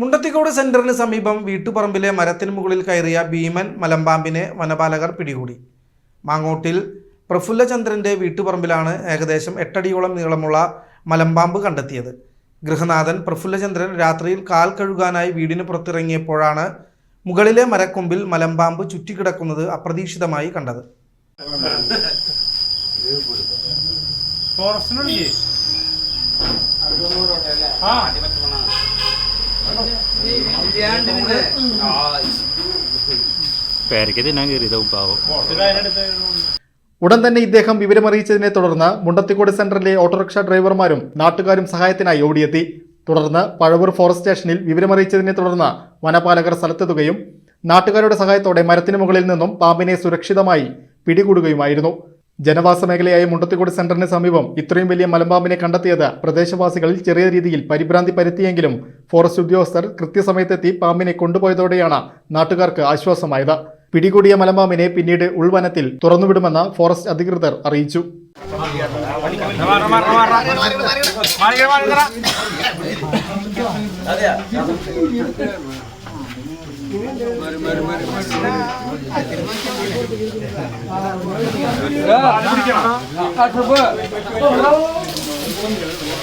മുണ്ടത്തിക്കോട് സെന്ററിന് സമീപം വീട്ടുപറമ്പിലെ മരത്തിന് മുകളിൽ കയറിയ ഭീമൻ മലമ്പാമ്പിനെ വനപാലകർ പിടികൂടി. മാങ്ങോട്ടിൽ പ്രഫുല്ലചന്ദ്രന്റെ വീട്ടുപറമ്പിലാണ് ഏകദേശം 8 അടിയോളം നീളമുള്ള മലമ്പാമ്പ് കണ്ടെത്തിയത്. ഗൃഹനാഥൻ പ്രഫുല്ലചന്ദ്രൻ രാത്രിയിൽ കാൽ കഴുകാനായി വീടിന് പുറത്തിറങ്ങിയപ്പോഴാണ് മുകളിലെ മരക്കൊമ്പിൽ മലമ്പാമ്പ് ചുറ്റിക്കിടക്കുന്നത് അപ്രതീക്ഷിതമായി കണ്ടത്. ഉടൻ തന്നെ ഇദ്ദേഹം വിവരമറിയിച്ചതിനെ തുടർന്ന് മുണ്ടത്തിക്കോട് സെന്ററിലെ ഓട്ടോറിക്ഷ ഡ്രൈവർമാരും നാട്ടുകാരും സഹായത്തിനായി ഓടിയെത്തി. തുടർന്ന് പഴവൂർ ഫോറസ്റ്റ് സ്റ്റേഷനിൽ വിവരമറിയിച്ചതിനെ തുടർന്ന് വനപാലകർ സ്ഥലത്തെത്തുകയും നാട്ടുകാരുടെ സഹായത്തോടെ മരത്തിന് മുകളിൽ നിന്നും പാമ്പിനെ സുരക്ഷിതമായി പിടികൂടുകയുമായിരുന്നു. ജനവാസ മേഖലയായ മുണ്ടത്തിക്കോട് സെന്ററിന് സമീപം ഇത്രയും വലിയ മലമ്പാമ്പിനെ കണ്ടെത്തിയത് പ്രദേശവാസികളിൽ ചെറിയ രീതിയിൽ പരിഭ്രാന്തി പരത്തിയെങ്കിലും ഫോറസ്റ്റ് ഉദ്യോഗസ്ഥർ കൃത്യസമയത്തെത്തി പാമ്പിനെ കൊണ്ടുപോയതോടെയാണ് നാട്ടുകാർക്ക് ആശ്വാസമായത്. പിടികൂടിയ മലമ്പാമ്പിനെ പിന്നീട് ഉൾവനത്തിൽ തുറന്നുവിടുമെന്ന് ഫോറസ്റ്റ് അധികൃതർ അറിയിച്ചു.